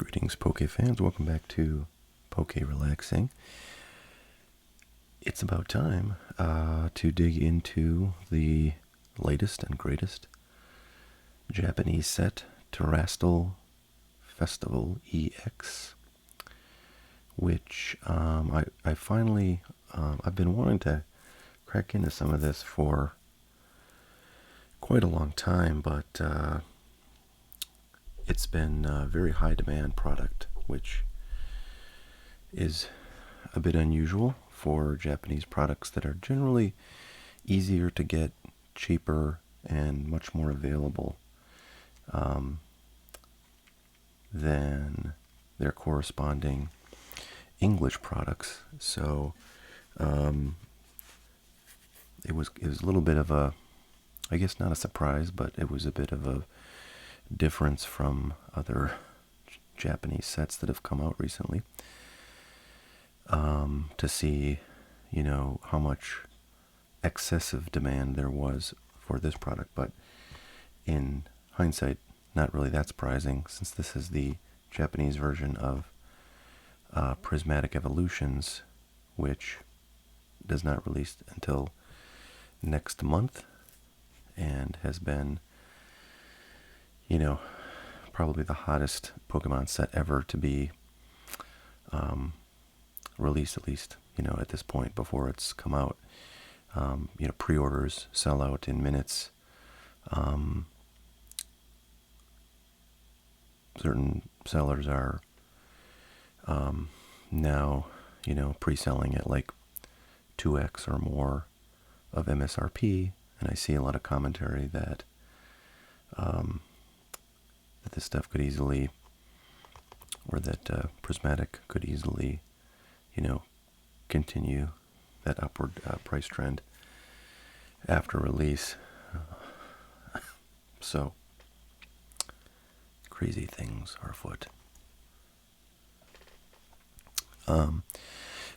Greetings, Poke fans. Welcome back to Poke Relaxing. It's about time to dig into the latest and greatest Japanese set, Terastal Festival EX, which I finally, I've been wanting to crack into some of this for quite a long time, but it's been a very high demand product, which is a bit unusual for Japanese products that are generally easier to get, cheaper, and much more available than their corresponding English products. So it was a little bit of a, I guess not a surprise, but it was a bit of a difference from other Japanese sets that have come out recently, to see, how much excessive demand there was for this product. But in hindsight, not really that surprising, since this is the Japanese version of Prismatic Evolutions, which does not release until next month, and has been, probably the hottest Pokemon set ever to be released, at least, at this point before it's come out. Pre-orders sell out in minutes. Certain sellers are now, pre-selling at like 2x or more of MSRP, and I see a lot of commentary that that this stuff could easily, or that Prismatic could easily, continue that upward price trend after release. So crazy things are afoot. So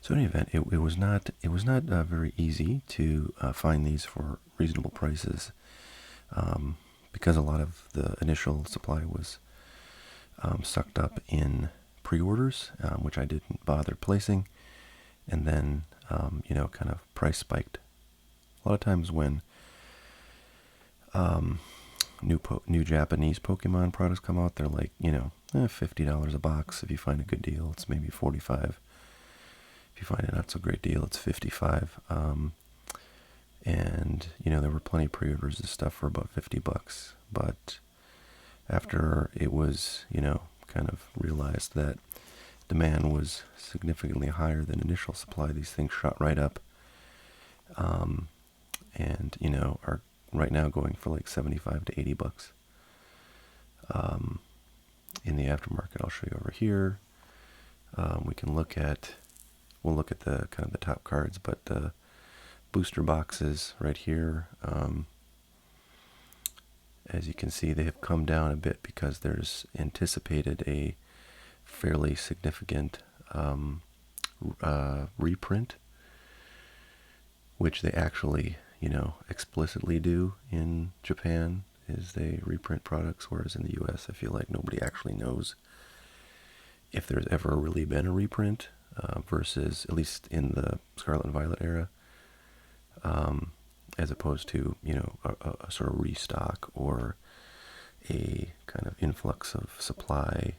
in any event, it was not very easy to find these for reasonable prices, because a lot of the initial supply was sucked up in pre-orders, which I didn't bother placing, and then kind of price spiked. A lot of times when new Japanese Pokemon products come out, they're like, $50 a box. If you find a good deal, it's maybe $45. If you find a not so great deal, it's $55. And there were plenty of pre-orders of stuff for about $50. But after it was, kind of realized that demand was significantly higher than initial supply, these things shot right up, and are right now going for like $75 to $80 in the aftermarket. I'll show you over here. We'll look at the kind of the top cards, but the booster boxes right here, as you can see, they have come down a bit because there's anticipated a fairly significant reprint, which they actually, explicitly do in Japan, is they reprint products, whereas in the US, I feel like nobody actually knows if there's ever really been a reprint, versus, at least in the Scarlet and Violet era, as opposed to, a sort of restock or a kind of influx of supply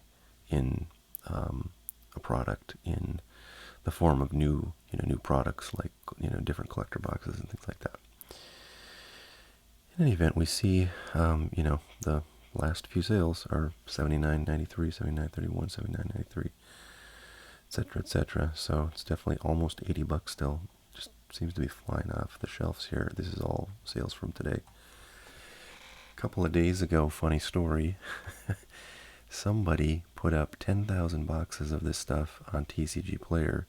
in a product in the form of new products, like, different collector boxes and things like that. In any event, we see, the last few sales are $79.93, $79.31, $79.93, etc., etc. So it's definitely almost $80 still. Just seems to be flying off the shelves here. This is all sales from today. A couple of days ago, funny story, somebody put up 10,000 boxes of this stuff on TCG Player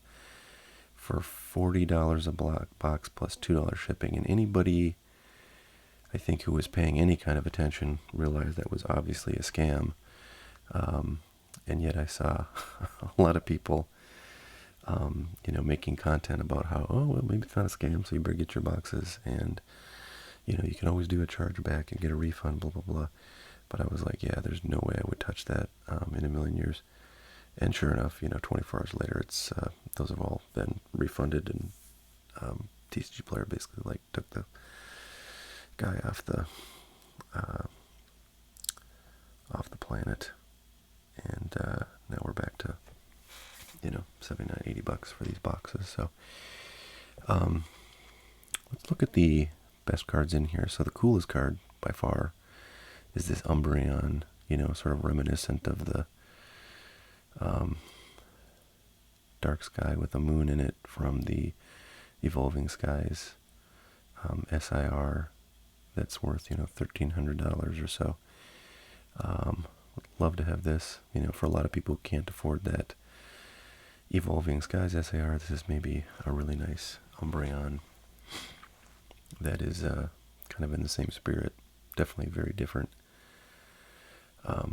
for $40 a box plus $2 shipping, and anybody, I think, who was paying any kind of attention realized that was obviously a scam. And yet I saw a lot of people, making content about how, well, maybe it's not a scam, so you better get your boxes, and, you can always do a chargeback and get a refund, blah, blah, blah. But I was like, yeah, there's no way I would touch that in a million years. And sure enough, 24 hours later, it's those have all been refunded, and TCG Player basically like took the guy uh, off the planet, and now we're back to 79, $80 for these boxes. So let's look at the best cards in here. So the coolest card by far is this Umbreon, sort of reminiscent of the Dark Sky with a moon in it from the Evolving Skies SIR. That's worth $1,300 or so. Would love to have this. For a lot of people who can't afford that Evolving Skies SIR, this is maybe a really nice Umbreon that is kind of in the same spirit. Definitely very different.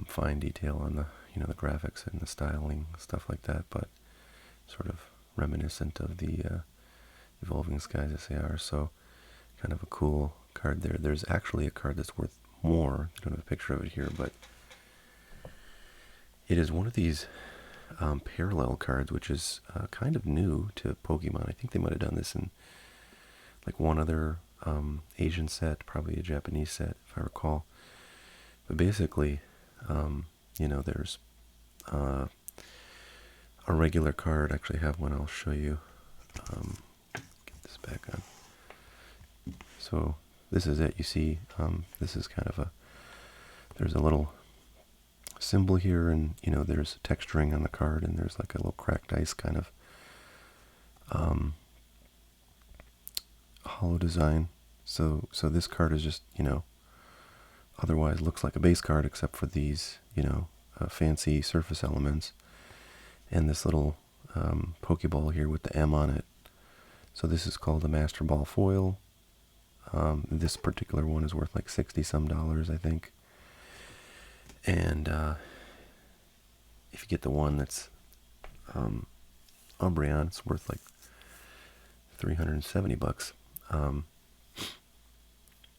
Fine detail on the the graphics and the styling, stuff like that, but sort of reminiscent of the Evolving Skies SIR. So kind of a cool card there. There's actually a card that's worth more. I don't have a picture of it here, but it is one of these parallel cards, which is kind of new to Pokemon. I think they might have done this in like one other Asian set, probably a Japanese set, if I recall. But basically, there's a regular card. I actually have one I'll show you. Get this back on. So this is it. You see, this is kind of there's a little symbol here, and there's texturing on the card, and there's like a little cracked ice kind of hollow design. So this card is just otherwise looks like a base card, except for these fancy surface elements and this little Pokeball here with the M on it. So this is called a Master Ball foil. This particular one is worth like $60 some, I think. And if you get the one that's Umbreon, it's worth like $370.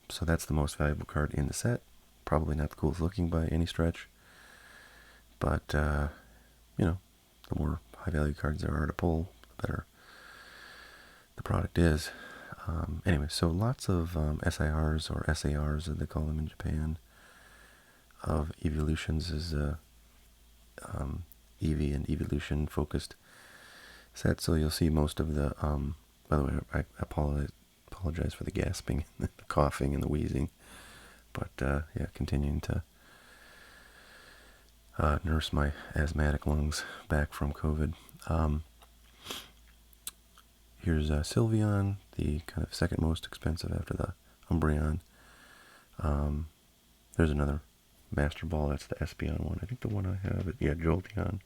So that's the most valuable card in the set. Probably not the coolest looking by any stretch, but the more high value cards there are to pull, the better the product is. Anyway, so lots of SIRs or SARs, as they call them in Japan, of evolutions is Eevee and evolution focused set. So you'll see most of the. By the way, I apologize for the gasping, the coughing, and the wheezing. But yeah, continuing to nurse my asthmatic lungs back from COVID. Here's Sylveon, the kind of second most expensive after the Umbreon. There's another Master Ball, that's the Espeon one. I think the one I have, Jolteon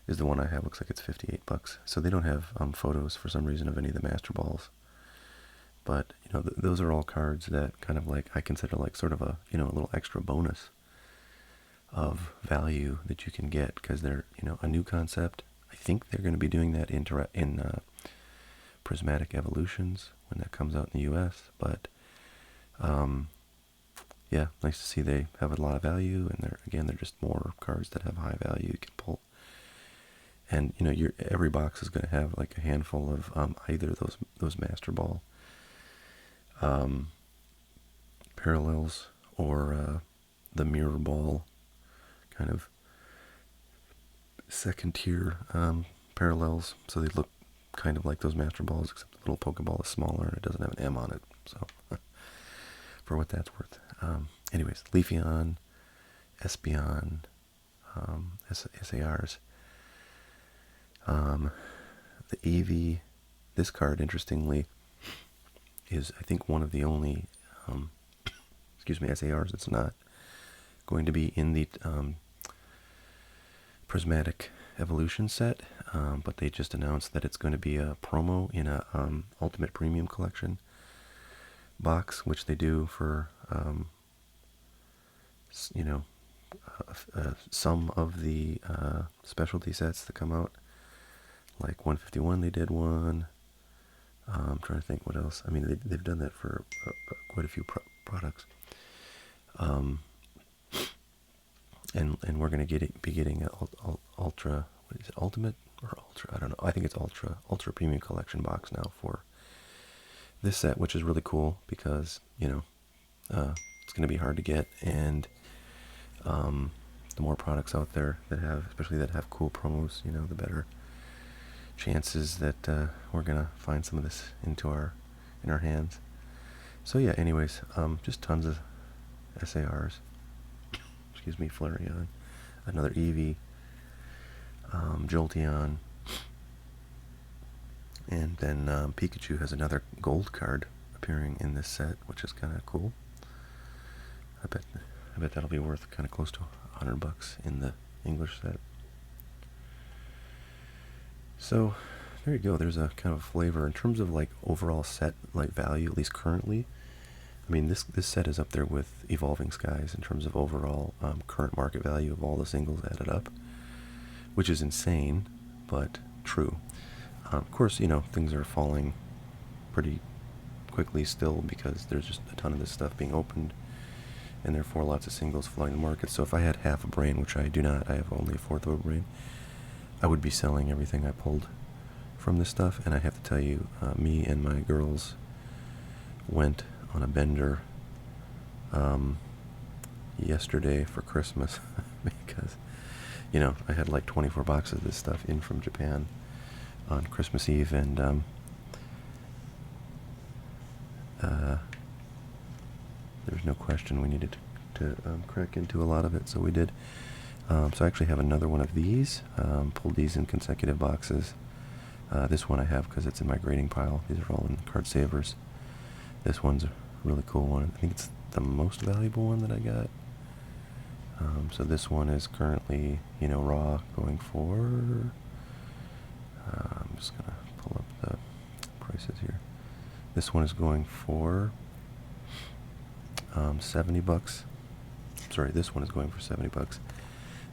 is the one I have. Looks like it's $58. So they don't have photos for some reason of any of the Master Balls. But, those are all cards that kind of like, I consider like sort of a, a little extra bonus of value that you can get, because they're, a new concept. I think they're going to be doing that in Prismatic Evolutions when that comes out in the U.S. But, yeah, nice to see they have a lot of value, and they're just more cards that have high value you can pull. And, every box is going to have like a handful of either those Master Ball parallels or the Mirror Ball kind of second tier parallels. So they look kind of like those Master Balls, except the little Pokeball is smaller and it doesn't have an M on it. So for what that's worth. Anyways, Leafeon, Espeon, SARs. The Eevee, this card, interestingly, is, I think, one of the only, SARs that's not going to be in the Prismatic Evolution set, but they just announced that it's going to be a promo in a Ultimate Premium Collection box, which they do for, some of the specialty sets that come out. Like 151, they did one. I'm trying to think what else. I mean, they've done that for quite a few products. And we're going to be getting ultra, what is it, ultimate or ultra? I don't know. I think it's ultra premium collection box now for this set, which is really cool because, you know, it's going to be hard to get, and the more products out there that have, especially that have cool promos, you know, the better chances that we're going to find some of this in our hands. So yeah, anyways, just tons of SARs. Excuse me, Flareon, another Eevee, Jolteon, and then Pikachu has another gold card appearing in this set, which is kind of cool. I bet that'll be worth kind of close to $100 in the English set. So there you go. There's a kind of flavor in terms of like overall set like value, at least currently. I mean, this set is up there with Evolving Skies in terms of overall current market value of all the singles added up, which is insane, but true. Of course, you know, things are falling pretty quickly still because there's just a ton of this stuff being opened, and therefore lots of singles flooding the market. So if I had half a brain, which I do not, I have only a fourth of a brain, I would be selling everything I pulled from this stuff. And I have to tell you, me and my girls went on a bender yesterday for Christmas because, you know, I had like 24 boxes of this stuff in from Japan on Christmas Eve, and there's no question we needed to crack into a lot of it, so we did. So I actually have another one of these, pulled these in consecutive boxes. This one I have because it's in my grading pile. These are all in card savers. This one's a really cool one. I think it's the most valuable one that I got. So this one is currently, you know, raw, going for, I'm just going to pull up the prices here. This one is going for $70. Sorry, this one is going for $70.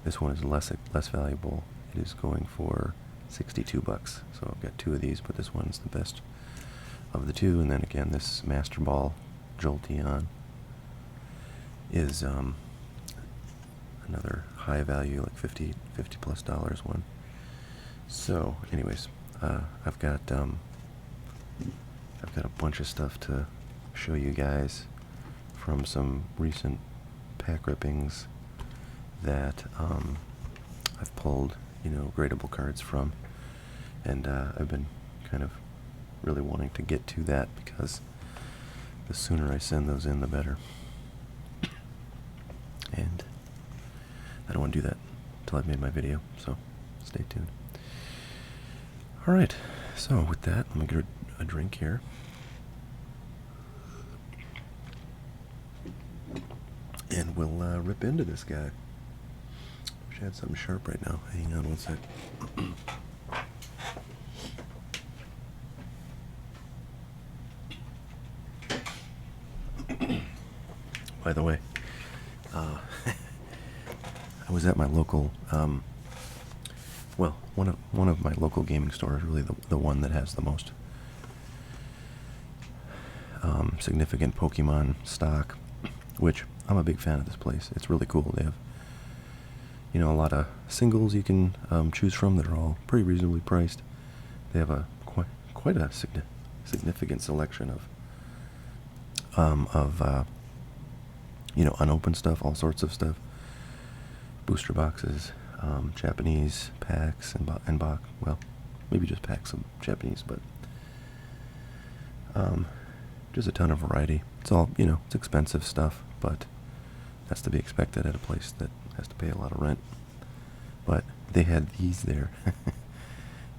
This one is less valuable. It is going for $62. So I've got two of these, but this one's the best of the two. And then again, this Master Ball Jolteon is another high value, like $50 plus one. So, anyways, I've got a bunch of stuff to show you guys from some recent pack rippings that I've pulled, you know, gradable cards from, and I've been kind of really wanting to get to that because the sooner I send those in, the better. And I don't want to do that until I've made my video, so stay tuned. Alright, so with that, let me get a drink here. And we'll rip into this guy. Wish I had something sharp right now. Hang on one sec. By the way, I was at my local, well, one of my local gaming stores, really the one that has the most significant Pokemon stock, which I'm a big fan of this place. It's really cool. They have, you know, a lot of singles you can choose from that are all pretty reasonably priced. They have a quite a significant selection of you know, unopened stuff, all sorts of stuff, booster boxes, Japanese packs, and box. Well, maybe just packs of Japanese, but just a ton of variety. It's all, you know, it's expensive stuff, but that's to be expected at a place that has to pay a lot of rent. But they had these there,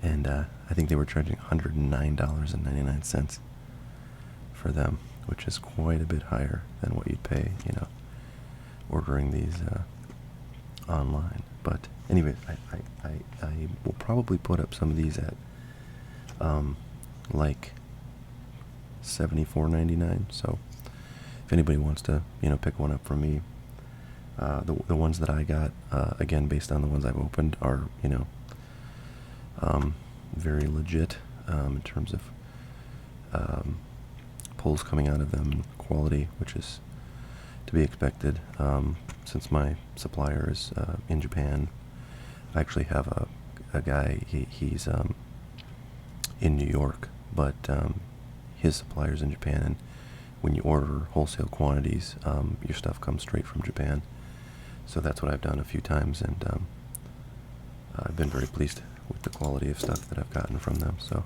and I think they were charging $109.99 for them, which is quite a bit higher than what you'd pay, you know, ordering these online. But anyways, I will probably put up some of these at like $74.99. So if anybody wants to, you know, pick one up from me, the ones that I got, again, based on the ones I've opened, are, you know, very legit in terms of pulls coming out of them and quality, which is to be expected since my supplier is in Japan. I actually have a guy, he's in New York, but his supplier's in Japan, and when you order wholesale quantities, your stuff comes straight from Japan. So that's what I've done a few times, and I've been very pleased with the quality of stuff that I've gotten from them. So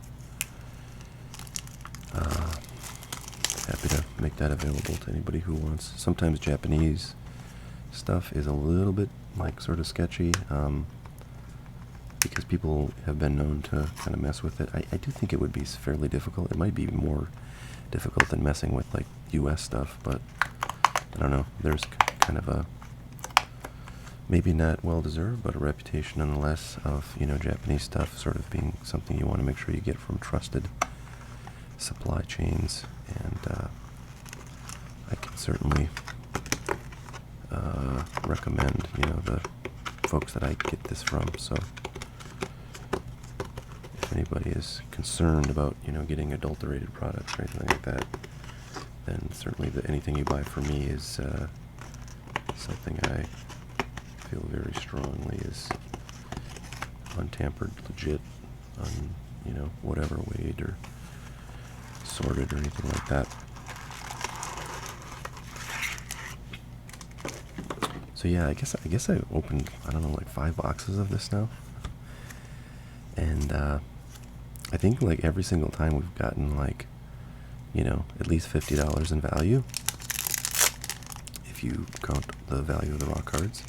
happy to make that available to anybody who wants. Sometimes Japanese stuff is a little bit like sort of sketchy, because people have been known to kind of mess with it. I do think it would be fairly difficult. It might be more difficult than messing with like US stuff, but I don't know. There's kind of a, maybe not well deserved, but a reputation nonetheless of, Japanese stuff sort of being something you want to make sure you get from trusted supply chains, and I can certainly recommend, the folks that I get this from. So if anybody is concerned about, getting adulterated products or anything like that, then certainly anything you buy from me is something I feel very strongly is untampered, legit, whatever weighed or sorted or anything like that. So yeah, I guess I opened, I don't know, like 5 boxes of this now, and I think like every single time we've gotten like, at least $50 in value, if you count the value of the raw cards.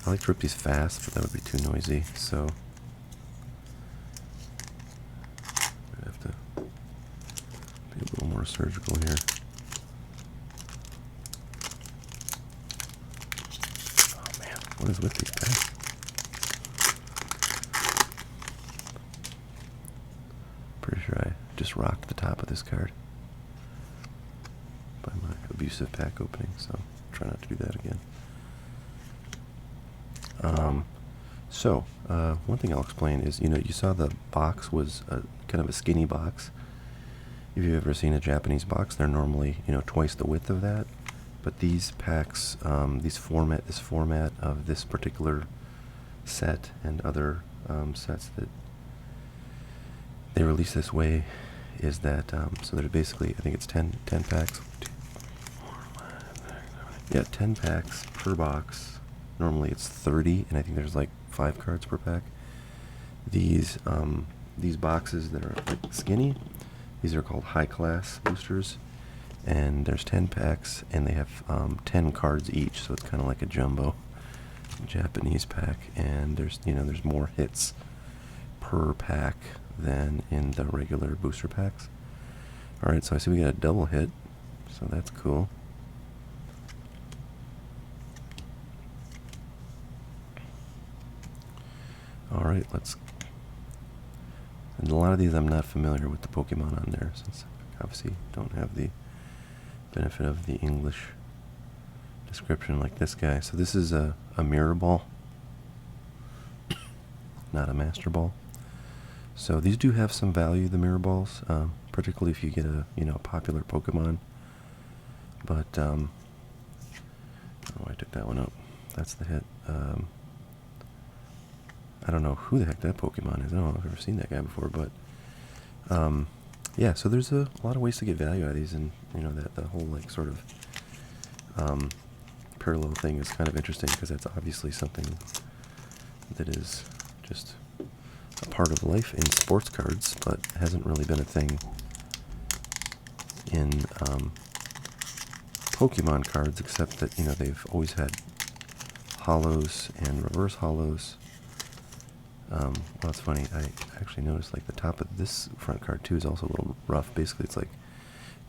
I like to rip these fast, but that would be too noisy, so I have to be a little more surgical here. Oh man, what is with these guys? Pretty sure I just rocked the top of this card by my abusive pack opening, so try not to do that again. One thing I'll explain is, you saw the box was kind of a skinny box. If you've ever seen a Japanese box, they're normally, twice the width of that. But these packs, this format of this particular set and other sets that they release this way is that, so there's basically, I think it's 10 packs. Yeah, 10 packs per box. Normally it's 30, and I think there's like 5 cards per pack. These boxes that are like skinny, these are called high class boosters, and there's 10 packs, and they have 10 cards each, so it's kind of like a jumbo Japanese pack, and there's more hits per pack than in the regular booster packs. Alright, so I see we got a double hit, so that's cool. Alright, and a lot of these I'm not familiar with the Pokemon on there, since I obviously don't have the benefit of the English description like this guy. So this is a mirror ball, not a master ball. So these do have some value, the mirror balls, particularly if you get a popular Pokemon. But oh, I took that one up. That's the hit. I don't know who the heck that Pokemon is. I don't know if I've ever seen that guy before, but yeah. So there's a lot of ways to get value out of these, and that the whole like sort of parallel thing is kind of interesting, because that's obviously something that is just a part of life in sports cards, but hasn't really been a thing in Pokemon cards, except that they've always had Holos and reverse Holos. Well, it's funny, I actually noticed like the top of this front card too is also a little rough. Basically, it's like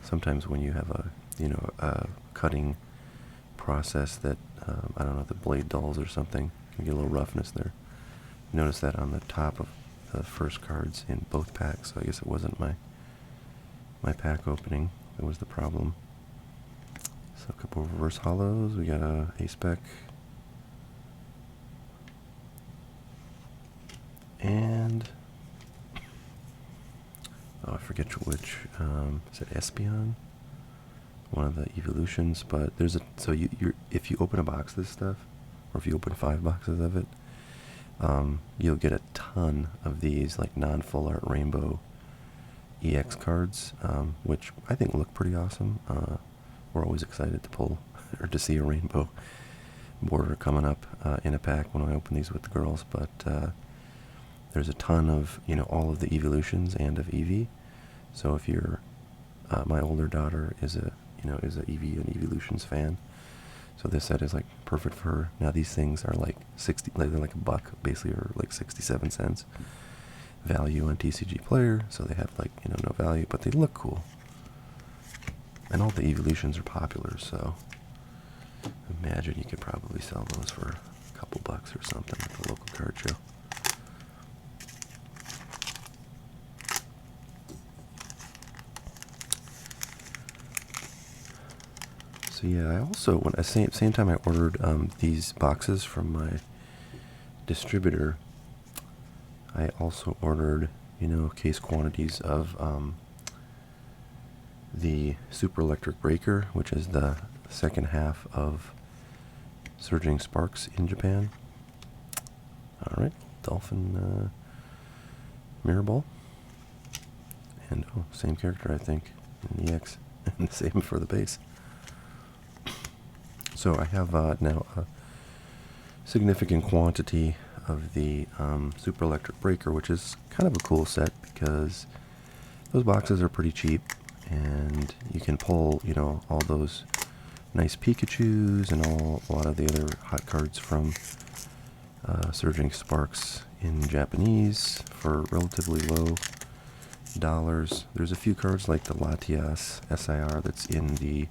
sometimes when you have a cutting process that I don't know, the blade dulls or something, you can get a little roughness there. Notice that on the top of the first cards in both packs, so I guess it wasn't my pack opening that was the problem. So a couple of reverse Holos. We got a A-Spec. And oh, I forget which. Is it Espeon? one of the evolutions. But there's a so you're if you open a box of this stuff, or if you open 5 boxes of it, you'll get a ton of these like non-full art rainbow EX cards, which I think look pretty awesome. We're always excited to pull or to see a rainbow border coming up in a pack when I open these with the girls. But there's a ton of all of the evolutions and of Eevee. So if you're my older daughter is a Eevee and Evolutions fan. So this set is like perfect for her. Now these things are like they're like a buck basically, or like 67 cents value on TCG Player. So they have like no value, but they look cool. And all the evolutions are popular, so imagine you could probably sell those for a couple bucks or something at the local card show. So yeah, I also when at the same time I ordered these boxes from my distributor, I also ordered case quantities of the Super Electric Breaker, which is the second half of Surging Sparks in Japan. Alright, Dolphin Mirror Ball. And same character I think in EX, and the same for the base. So I have now a significant quantity of the Super Electric Breaker, which is kind of a cool set because those boxes are pretty cheap, and you can pull, all those nice Pikachus and a lot of the other hot cards from Surging Sparks in Japanese for relatively low dollars. There's a few cards like the Latias SIR that's in the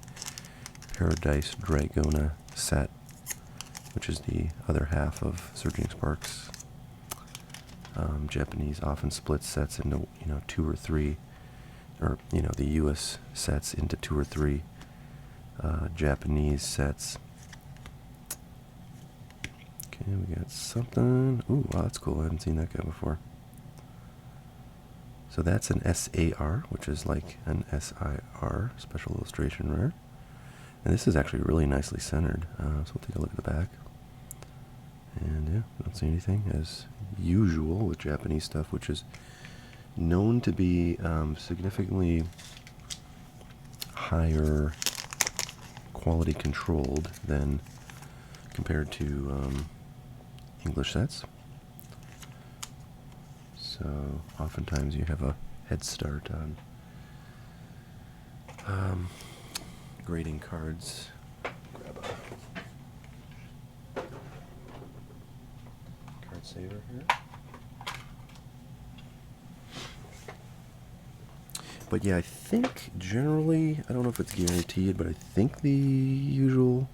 Paradise Dragona set, which is the other half of Surging Sparks. Japanese often splits sets into 2 or 3, or the U.S. sets into 2 or 3 Japanese sets. Okay, we got something. Ooh, wow, that's cool. I haven't seen that guy before. So that's an SAR, which is like an SIR, Special Illustration Rare. And this is actually really nicely centered. So we'll take a look at the back. And yeah, don't see anything as usual with Japanese stuff, which is known to be significantly higher quality controlled than compared to English sets. So oftentimes you have a head start on grading cards. Grab a card saver here. But yeah, I think generally, I don't know if it's guaranteed, but I think the usual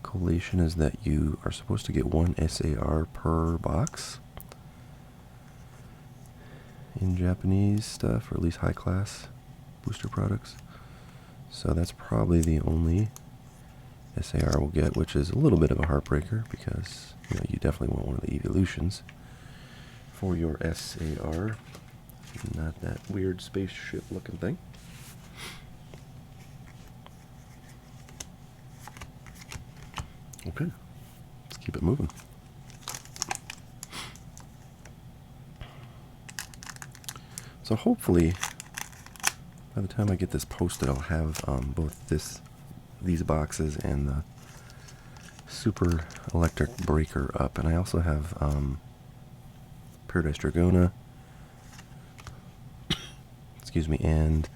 collation is that you are supposed to get 1 SAR per box in Japanese stuff, or at least high class booster products. So that's probably the only SAR we'll get, which is a little bit of a heartbreaker because you definitely want one of the evolutions for your SAR, not that weird spaceship looking thing. Okay, let's keep it moving. So hopefully, by the time I get this posted, I'll have both these boxes and the Super Electric Breaker up, and I also have Paradise Dragona, excuse me, and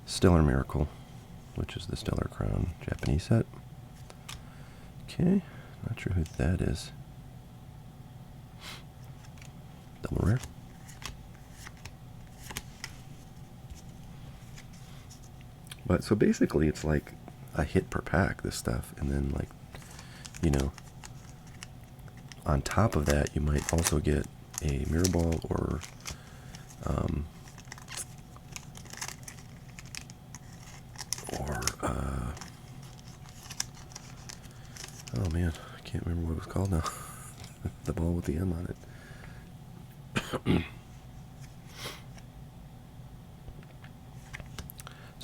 Stellar Miracle, which is the Stellar Crown Japanese set. Okay, not sure who that is. Double rare. But so basically it's like a hit per pack, this stuff, and then like, on top of that you might also get a mirror ball or oh man, I can't remember what it was called now. The ball with the M on it.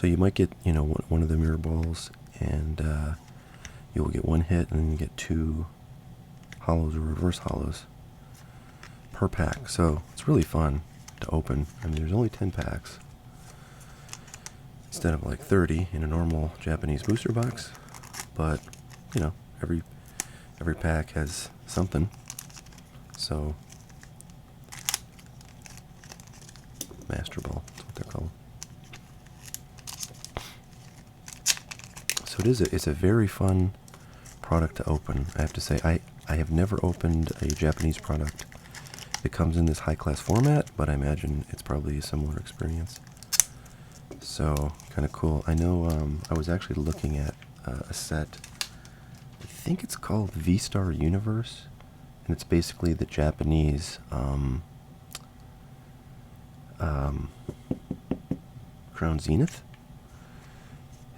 So you might get, one of the mirror balls, and you'll get one hit, and then you get 2 holos or reverse holos per pack. So it's really fun to open. I mean, there's only 10 packs instead of like 30 in a normal Japanese booster box. But every pack has something. So Master Ball, that's what they're called. So it's a very fun product to open. I have to say, I have never opened a Japanese product that comes in this high-class format, but I imagine it's probably a similar experience. So, kind of cool. I know I was actually looking at a set, I think it's called V-Star Universe, and it's basically the Japanese Crown Zenith,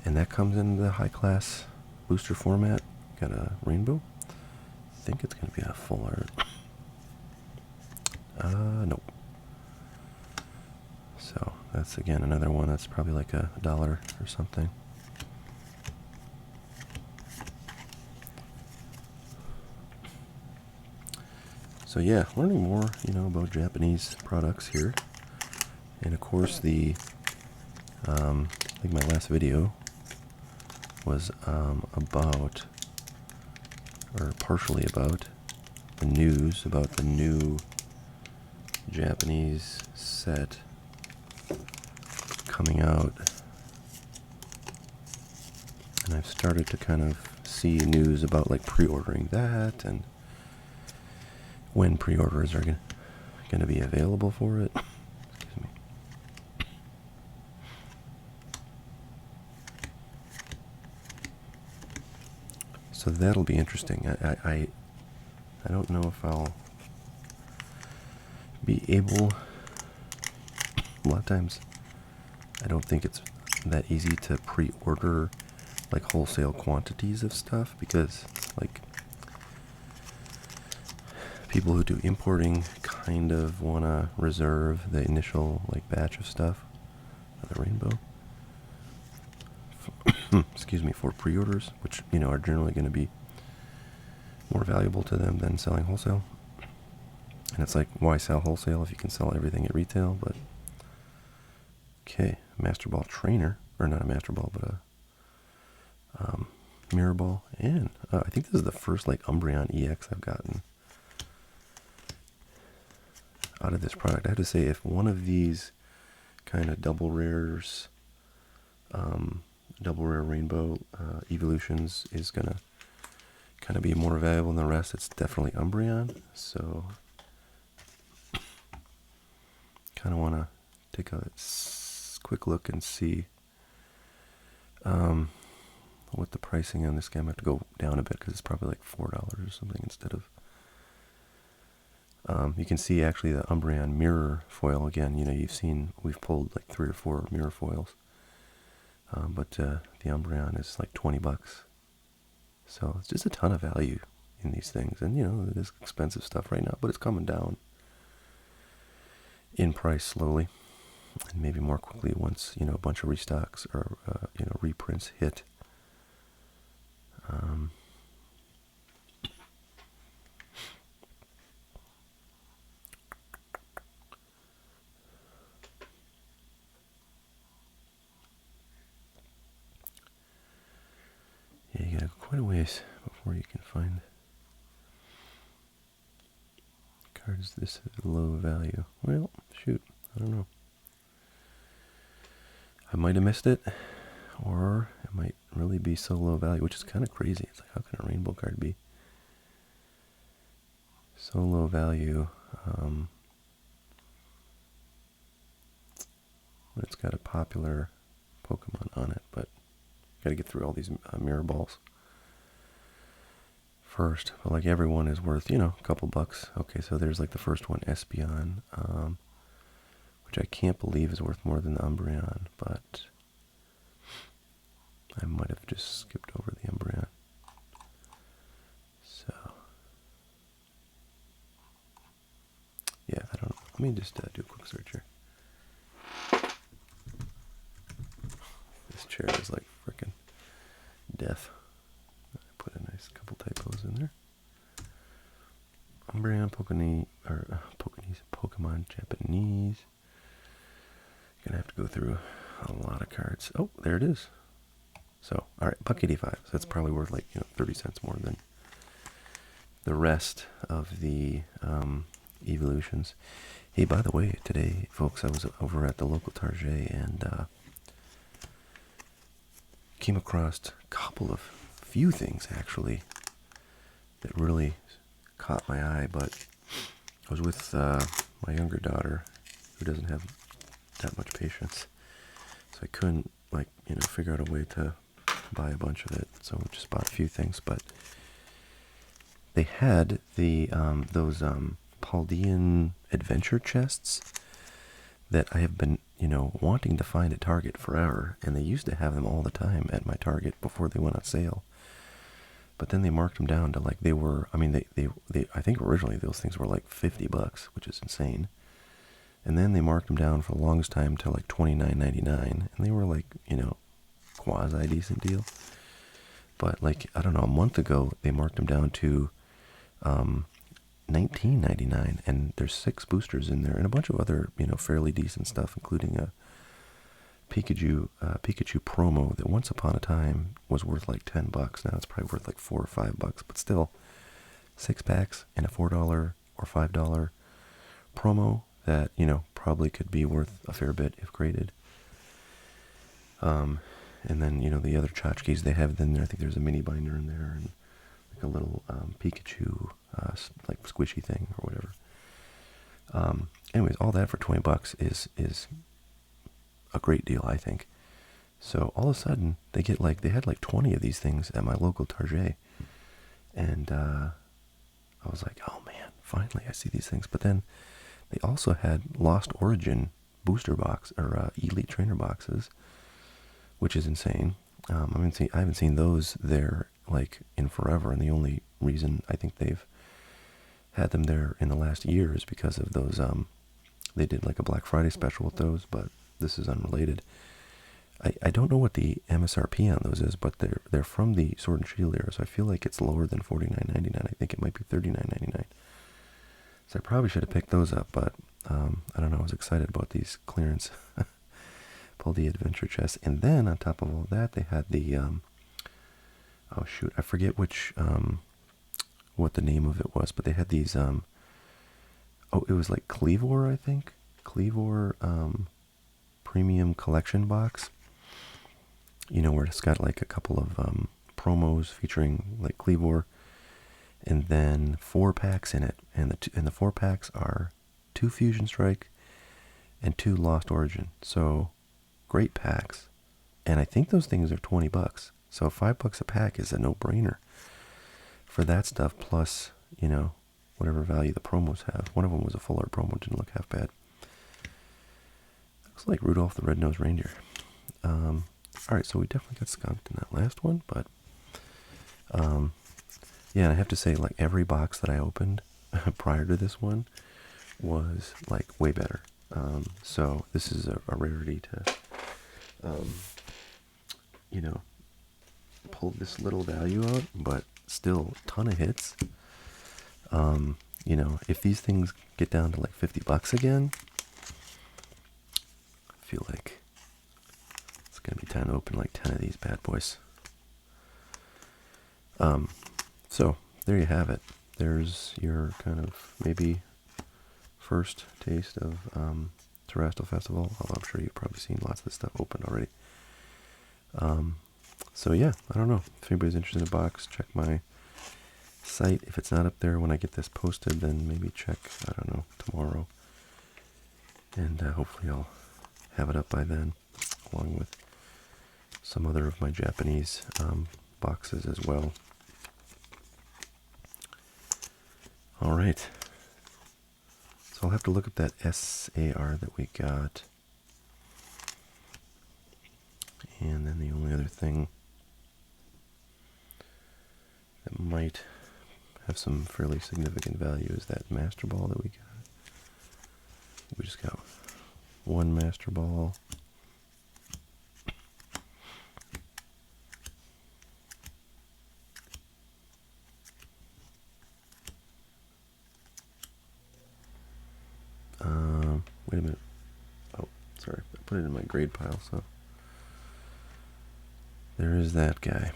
and that comes in the high-class booster format. Got a rainbow. I think it's going to be a full art. Nope. So that's again another one that's probably like $1 or something. So yeah, learning more, about Japanese products here. And of course I think my last video was about, or partially about, the news about the new Japanese set coming out. And I've started to kind of see news about like pre-ordering that and when pre-orders are going to be available for it. Excuse me. So that'll be interesting. I don't know if I'll be able. A lot of times, I don't think it's that easy to pre-order like wholesale quantities of stuff, because like people who do importing kind of want to reserve the initial like batch of stuff, the rainbow. Excuse me, for pre-orders, which are generally going to be more valuable to them than selling wholesale. And it's like, why sell wholesale if you can sell everything at retail? But okay, Master Ball Trainer, or not a Master Ball, but a Mirror Ball, and I think this is the first like Umbreon EX I've gotten out of this product. I have to say, if one of these kind of double rare rainbow evolutions is gonna kind of be more valuable than the rest, it's definitely Umbreon. So kind of want to take a quick look and see what the pricing on this game. I have to go down a bit because it's probably like $4 or something instead of. You can see actually the Umbreon mirror foil again. We've pulled like 3 or 4 mirror foils, but the Umbreon is like $20. So it's just a ton of value in these things, and it is expensive stuff right now, but it's coming down in price slowly, and maybe more quickly once a bunch of restocks or reprints hit. Yeah, you gotta go quite a ways before you can find cards this low value. Well, shoot, I don't know. I might have missed it, or it might really be so low value, which is kind of crazy. It's like, how can a rainbow card be so low value? But it's got a popular Pokemon on it, but got to get through all these mirror balls first. But like everyone is worth, a couple bucks. Okay, so there's like the first one, Espeon, which I can't believe is worth more than the Umbreon, but I might have just skipped over the Umbreon. So, yeah, I don't know. Let me just do a quick search here. chair is like frickin' death. I put a nice couple typos in there. Umbreon, Pokemon Japanese. Gonna have to go through a lot of cards. Oh, there it is. So, alright, $1.85. So that's probably worth like, 30 cents more than the rest of the evolutions. Hey, by the way, today, folks, I was over at the local Target and came across a few things actually that really caught my eye, but I was with my younger daughter who doesn't have that much patience, so I couldn't figure out a way to buy a bunch of it, so I just bought a few things. But they had the those Paldean adventure chests that I have been wanting to find at Target forever, and they used to have them all the time at my Target before they went on sale. But then they marked them down to like they were. I mean, they I think originally those things were like $50, which is insane. And then they marked them down for the longest time to like $29.99, and they were like quasi decent deal. But like I don't know, a month ago they marked them down to $19.99, and there's 6 boosters in there and a bunch of other fairly decent stuff, including a Pikachu promo that once upon a time was worth like $10. Now it's probably worth like $4 or $5, but still 6 packs and a $4 or $5 promo that probably could be worth a fair bit if graded. And then the other tchotchkes they have in there, I think there's a mini binder in there and like a little Pikachu like squishy thing or whatever. Anyways, all that for $20 is a great deal, I think. So all of a sudden they had like 20 of these things at my local Target, and I was like, oh man, finally I see these things. But then they also had Lost Origin booster box or Elite Trainer boxes, which is insane. I haven't seen those there like in forever, and the only reason I think they've had them there in the last year is because of those. They did like a Black Friday special with those, but this is unrelated. I don't know what the MSRP on those is, but they're from the Sword and Shield era, so I feel like it's lower than $49.99. I think it might be $39.99. So I probably should have picked those up, but I don't know. I was excited about these clearance Paldean adventure chests, and then on top of all that, they had the oh shoot, I forget which what the name of it was, but they had these oh, it was like Cleavor, I think. Cleavor premium collection box. Where it's got like a couple of promos featuring like Cleavor, and then 4 packs in it, and the 4 packs are 2 Fusion Strike and 2 Lost Origin. So great packs, and I think those things are $20. So $5 a pack is a no-brainer for that stuff. Plus, whatever value the promos have. One of them was a full art promo, didn't look half bad. Looks like Rudolph the Red-Nosed Reindeer. Alright, so we definitely got skunked in that last one, but yeah, and I have to say, like, every box that I opened prior to this one was like way better. So this is a rarity to pull this little value out, but still a ton of hits. If these things get down to like $50 again, I feel like it's gonna be time to open like 10 of these bad boys. So there you have it. There's your kind of maybe first taste of Terastal Festival, although I'm sure you've probably seen lots of this stuff open already. So yeah, I don't know. If anybody's interested in a box, check my site. If it's not up there when I get this posted, then maybe check, I don't know, tomorrow. And hopefully I'll have it up by then, along with some other of my Japanese boxes as well. Alright. So I'll have to look up that SAR that we got. And then the only other thing that might have some fairly significant value is that Master Ball that we got. We just got one Master Ball. Wait a minute. Oh, sorry. I put it in my grade pile, so there is that guy.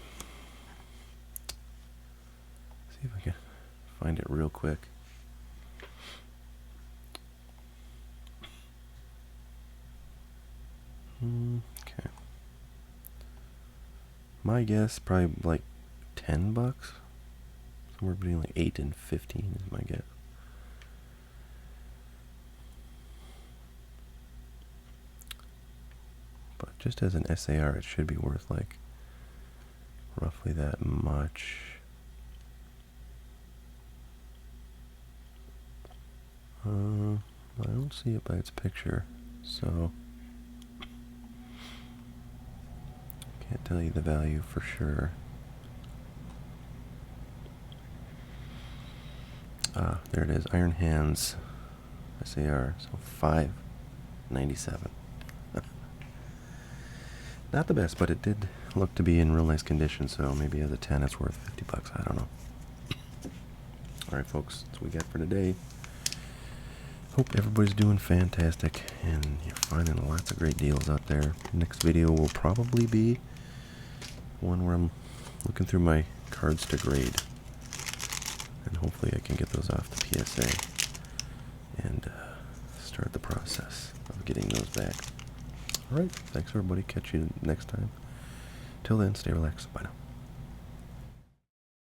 See if I can find it real quick. Okay. My guess, probably like $10. Somewhere between like 8 and 15 is my guess. But just as an SAR, it should be worth like roughly that much. I don't see it by its picture, so can't tell you the value for sure. Ah, there it is. Iron Hands SAR. So $5.97. Not the best, but it did look to be in real nice condition. So maybe as a 10, it's worth $50. I don't know. All right, folks. That's what we got for today. Hope everybody's doing fantastic and you're finding lots of great deals out there. Next video will probably be one where I'm looking through my cards to grade. And hopefully I can get those off the PSA and start the process of getting those back. Alright, thanks everybody. Catch you next time. Till then, stay relaxed. Bye now.